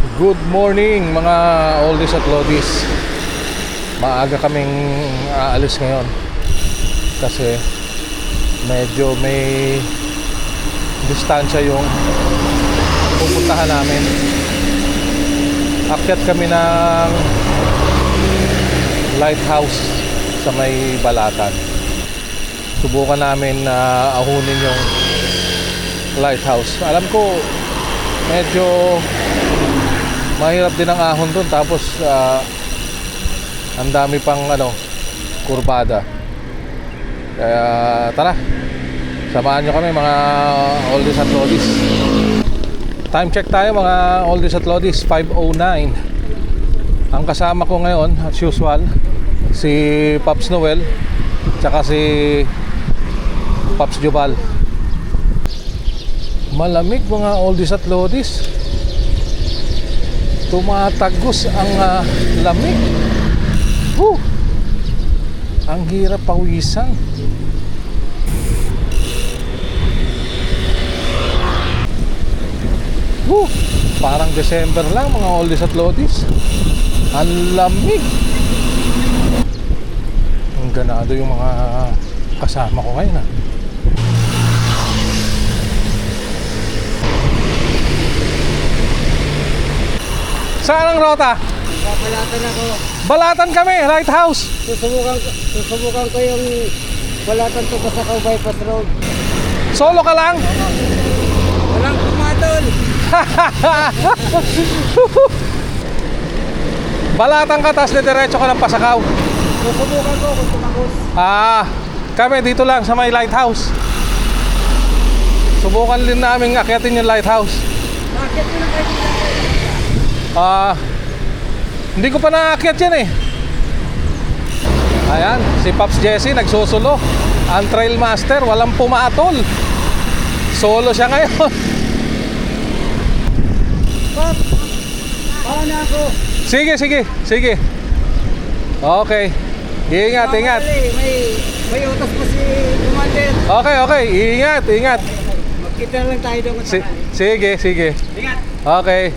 Good morning mga oldies at lodies. Maaga kaming aalis ngayon kasi medyo may distansya yung pupuntahan namin. Akyat kami ng lighthouse sa may Balatan. Subukan namin na ahunin yung lighthouse. Alam ko medyo mahirap din ang ahon dun, tapos ang dami pang kurbada. Kaya tara, samahan nyo kami mga oldies at lodies. Time check tayo mga oldies at lodies, 5:09. Ang kasama ko ngayon as usual si Pops Noel tsaka si Pops Jubal. Malamig mga oldies at lodies. Tumatagos ang lamig. Ang hirap pawisan. Parang December lang mga oldies at lodies. Ang lamig. Ang ganado yung mga kasama ko ngayon . Saan ang rota? Balatan ako. Balatan kami, lighthouse. Susubukan ko yung Balatan to Pasakaw Bypass Road. Solo ka lang? Walang pumatol. Balatan ka, tas diretso ka ng Pasakaw. Susubukan ko kung tumagos. Kami dito lang sa may lighthouse. Subukan din namin akyatin yung lighthouse. Bakit mo na kayo dito? Hindi ko pa naakyat yan eh. Ayan, si Pops Jesse nagsusulo. Ang trail master, walang pumatol. Solo siya ngayon. Pop, paano ako? Sige. Okay. Ingat. May utos po si Commander. Okay. Ingat. Magkita lang tayo doon. Sige. Ingat. Okay.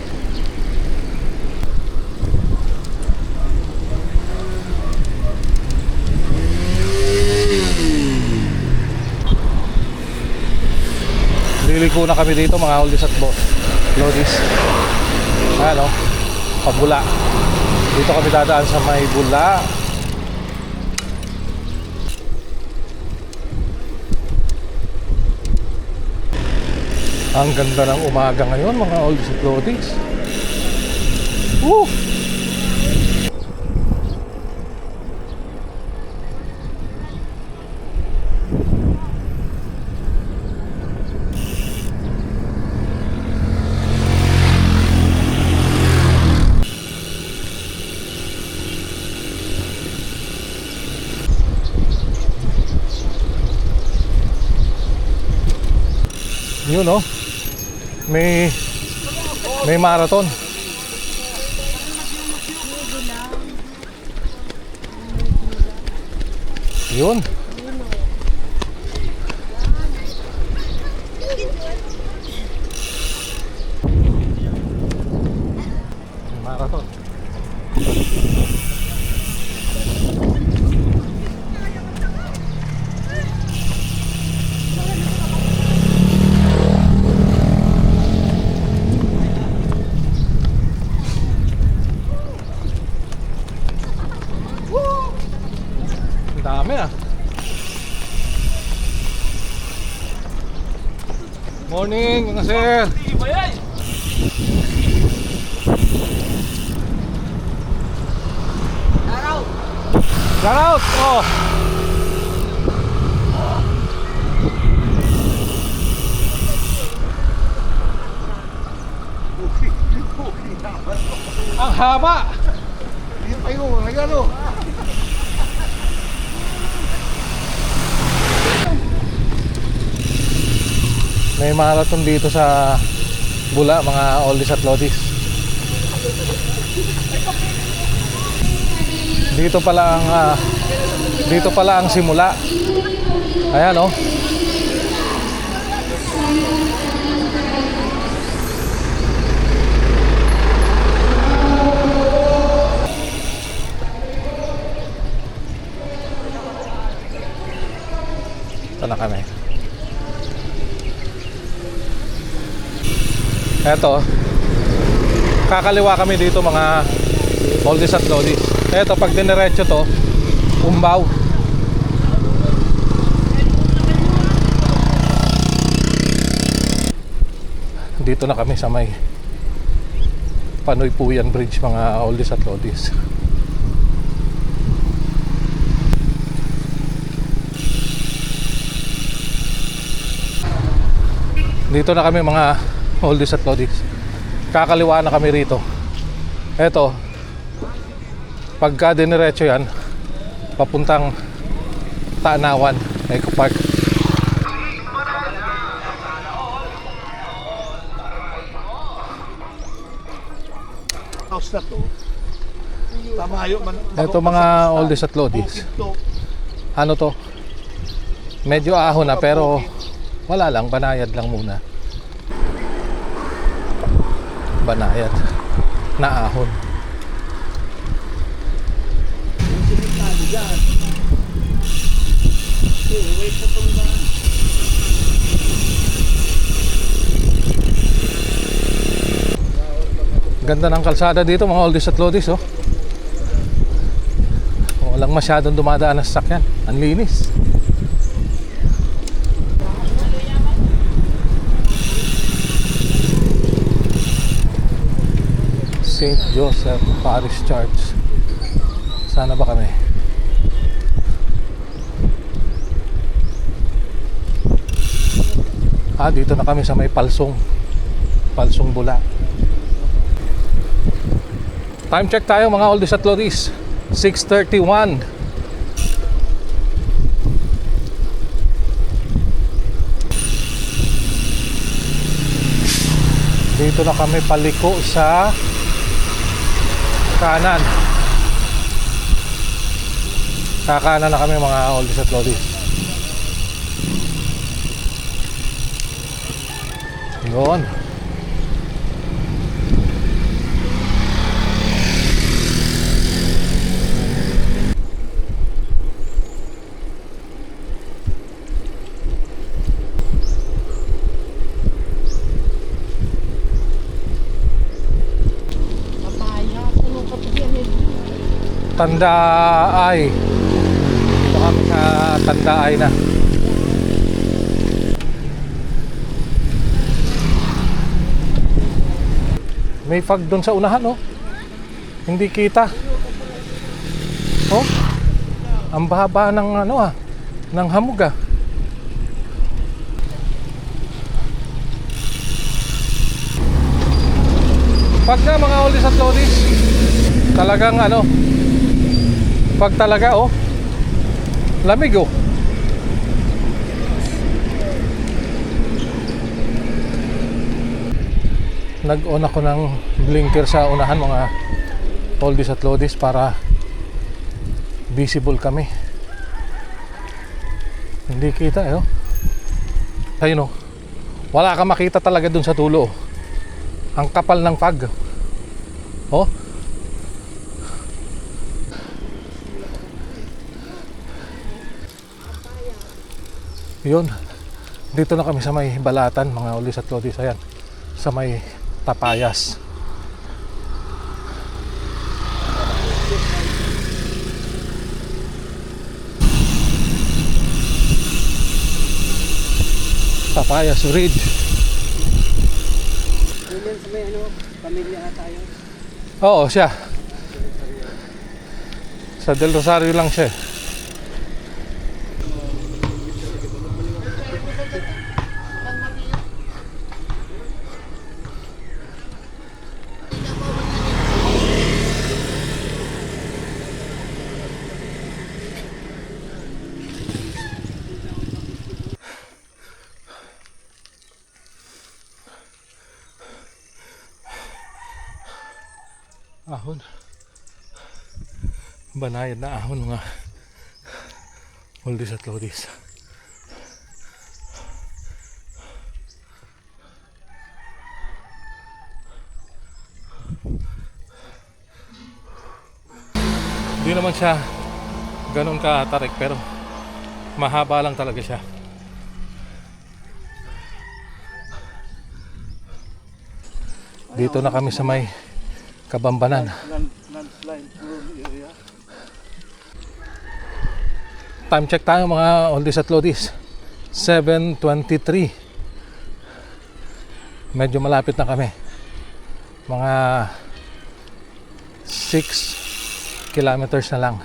Liliko na kami dito mga oldies at lodies. Ayan Pabula. Dito kami dadaan sa may Bula. Ang ganda ng umaga ngayon mga oldies at lodies. Yun may marathon. Yun. Marathon. Dami Morning mga sir. Shout out. Ang haba. May marathon dito sa Bula mga oldies at lodies. Dito pala ang simula. Ayan Eto, kakaliwa kami dito mga oldies at lodies. Eto, pag diniretso to, Umbaw. Dito na kami sa may Panoy Puyan Bridge mga oldies at lodies. Dito na kami mga oldies at lodies. Kakaliwa na kami rito. Eto, pagka diniretso yan papuntang Tanawan Eco Park. House na to. Tamayo man. Ito mga oldies at lodies. Ano to? Medyo ahon na pero wala lang, banayad lang muna. Banayad na ahon. Ganda ng kalsada dito mga oldies at lodies, oh. Walang masyadong dumadaan na sasakyan. Ang linis. St. Joseph Parish Church. Sana ba kami? Dito na kami sa may Palsong Bula. Time check tayo mga oldies at lodies. 6:31. Dito na kami paliko sa kanan. Kakanan na kami mga oldies at lodies. Yun. Tandaay. Dito kami sa Tandaay na. May fog doon sa unahan, oh. Hindi kita. Oh. Ang bahaba ng ano ng hamog ah. Pag nga mga oldies at lodies, talagang ano, pag talaga oh, lamig oh. Nag-on ako ng blinker sa unahan mga oldies at lodies para visible kami. Hindi kita eh oh. Ayun oh. Wala kang makita talaga dun sa tulo oh. Ang kapal ng fog. Oh. Yun. Dito na kami sa may Balatan mga oldies at lodies. Ayan. Sa may Tapayas. Tapayas Ridge. Williams, may ano, pamilya ata yun. Oo, siya. Sa Del Rosario lang siya. Ahon. Banayad na ahon mga oldies at lodies. Hindi naman siya ganun katarik pero mahaba lang talaga siya. Dito na kami sa may Kabambanan. Landslide prone area. Time check tayo mga oldies at lodies. 7:23. Medyo malapit na kami. Mga 6 kilometers na lang.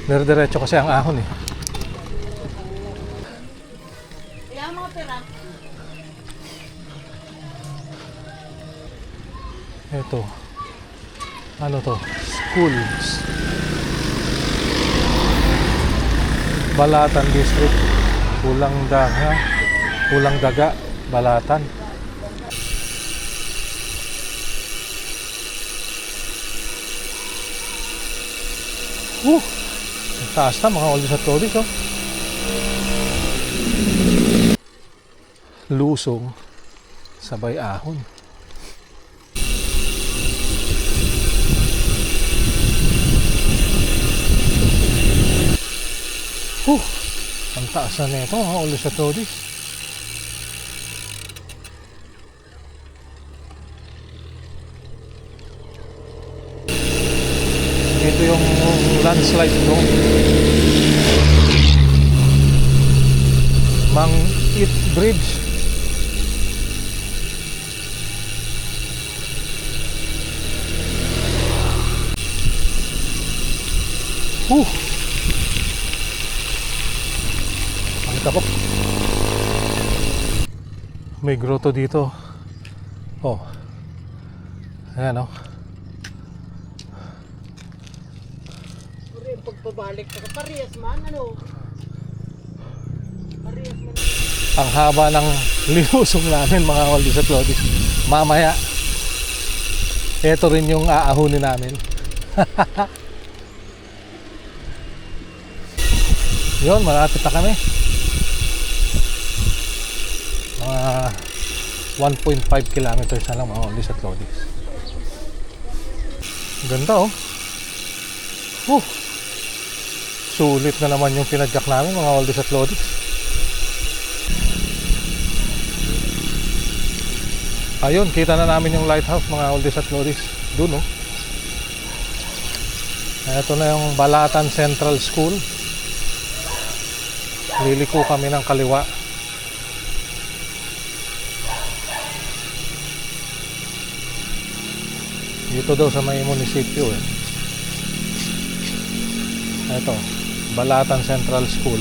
Dire-diretso kasi ang ahon eh. Ito. Ano to? Schools. Balatan District. Pulang Daga, Balatan. Ang taas na mga oldies at lodies, oh. Lusong sabay ahon. Ang taas na nito mga oldies at lodies. Ito yung landslide no? Mang-It Bridge. Ang tapok. May grotto dito. Oh. Ayan oh. Pagpabalik ka parehas man ano. Parehas man. Ang haba ng linusong namin mga oldies at lodies. Mamaya ito rin yung aahunin namin. Yun, malapit na kami. Mga 1.5 kilometers na lang mga oldies at lodies. Ganda oh. Sulit na naman yung pinadyak namin mga oldies at lodies. Ayun, kita na namin yung lighthouse mga oldies at lodies. Doon oh. Ito na yung Balatan Central School. Liliko kami ng kaliwa. Dito daw sa may munisipyo eh. Ito, Balatan Central School.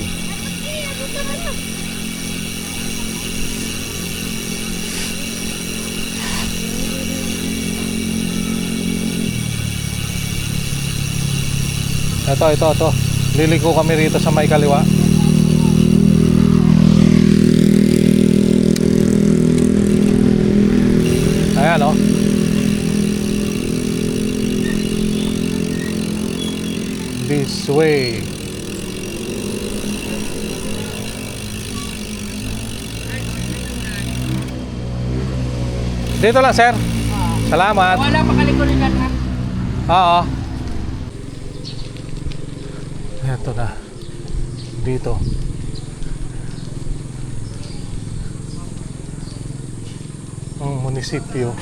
Ito. Liliko kami rito sa may kaliwa. Ayan oh. This way. Dito lang sir. Salamat. Wala pa kalikunin natin. Oo. Ito na. Dito. Ang munisipyo.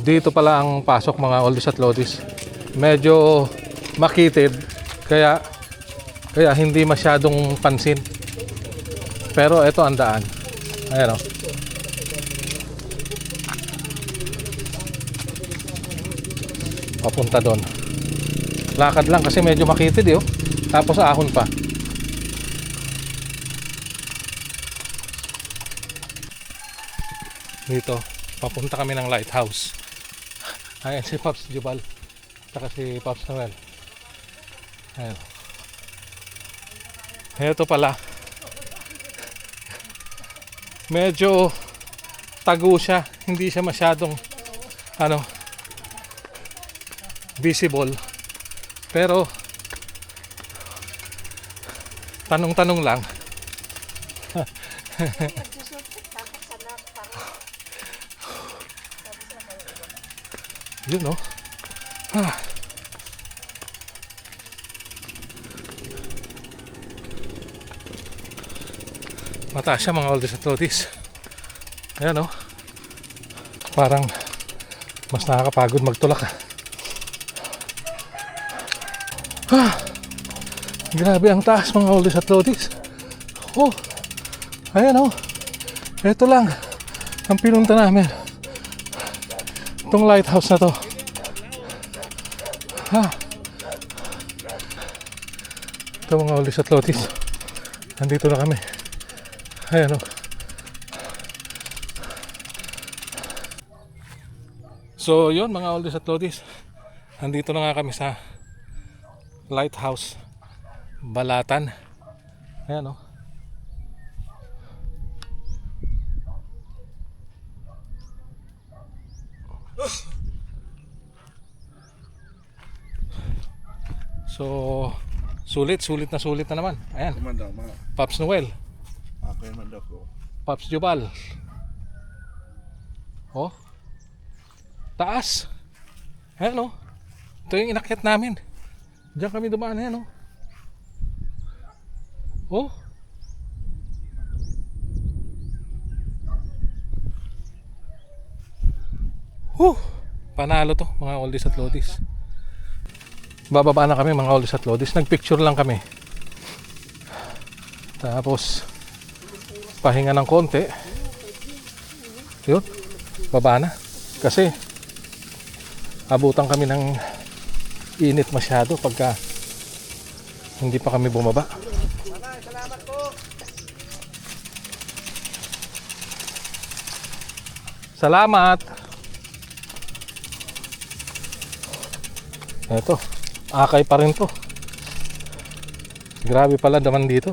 Dito pala ang pasok mga oldies at lodies. Medyo makitid kaya hindi masyadong pansin. Pero ito ang daan. Ayan oh. Papunta doon. Lakad lang kasi medyo makitid eh oh. Tapos ahon pa. Dito, papunta kami ng lighthouse. Ayan si Pops Jubal. Saka si Pops Noel. Ayan. Ito pala. Medyo tago siya. Hindi siya masyadong visible. Pero tanong-tanong lang. Yun no. Mataas siya mga oldies at lodies. Ayan no. Parang mas nakakapagod magtulak Grabe ang taas mga oldies at lodies. Oh, ayan oh. Ito lang ang pinunta namin. Itong lighthouse na to. Ito mga oldies at lodies. Nandito na kami. Ayan oh. So yun mga oldies at lodies, nandito na nga kami sa Lighthouse Balatan. Ayan o. So sulit na naman. Ayan, Kumanda, mga Pops Noel, ako yung manda ko. Pops Jubal. Oh, taas. Ayan o. Ito yung inakyat namin. Diyan kami dumaan. Ayan o. Oh. Panalo to mga oldies at lodies. Bababa na kami mga oldies at lodies. Nagpicture lang kami. Tapos pahinga ng konti. Yun. Baba na. Kasi abutan kami ng init masyado pagka hindi pa kami bumaba. Salamat po. Salamat. Eto, akay pa rin to. Grabe pala naman dito.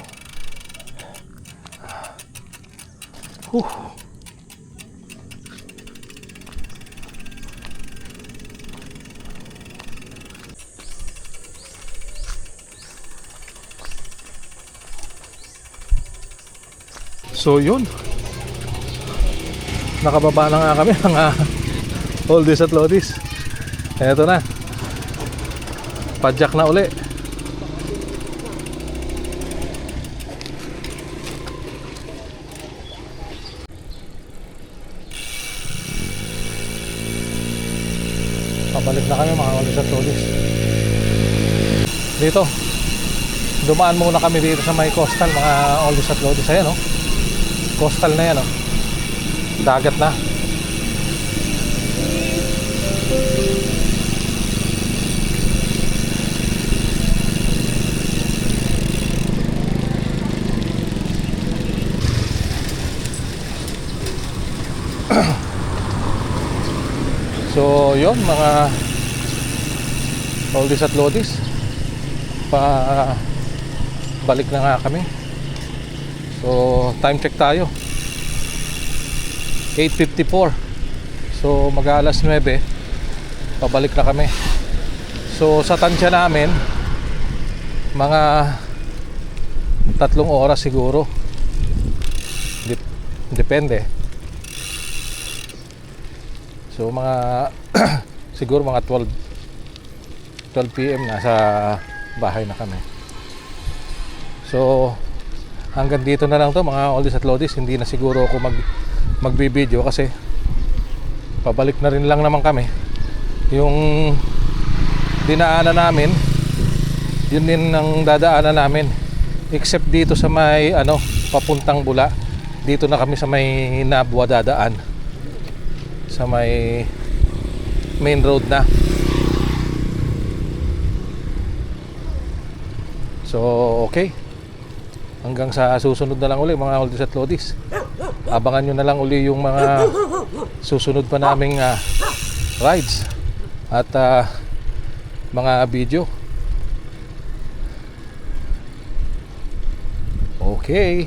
So yun, nakababa na nga kami mga oldies at lodies. Eto na, padyak na uli. Pabalik na kami mga oldies at lodies. Dito, dumaan muna kami dito sa may coastal mga oldies at lodies. Ayan oh, coastal na yan oh. Dagat na. So yun mga oldies at lodies, balik na nga kami. So time check tayo, 8:54. So mag-aalas 9, pabalik na kami. So sa tansya namin mga 3 oras siguro. Depende. So mga siguro mga 12 PM nasa bahay na kami. So hanggang dito na lang to mga oldies at lodies. Hindi na siguro ako magbibideo kasi pabalik na rin lang naman kami. Yung dinaanan namin, yun din ang dadaanan namin, except dito sa may papuntang Bula. Dito na kami sa may Nabwa dadaan, sa may main road na. So okay, hanggang sa susunod na lang uli mga oldies at lodies. Abangan nyo na lang uli yung mga susunod pa naming rides at mga video. Okay.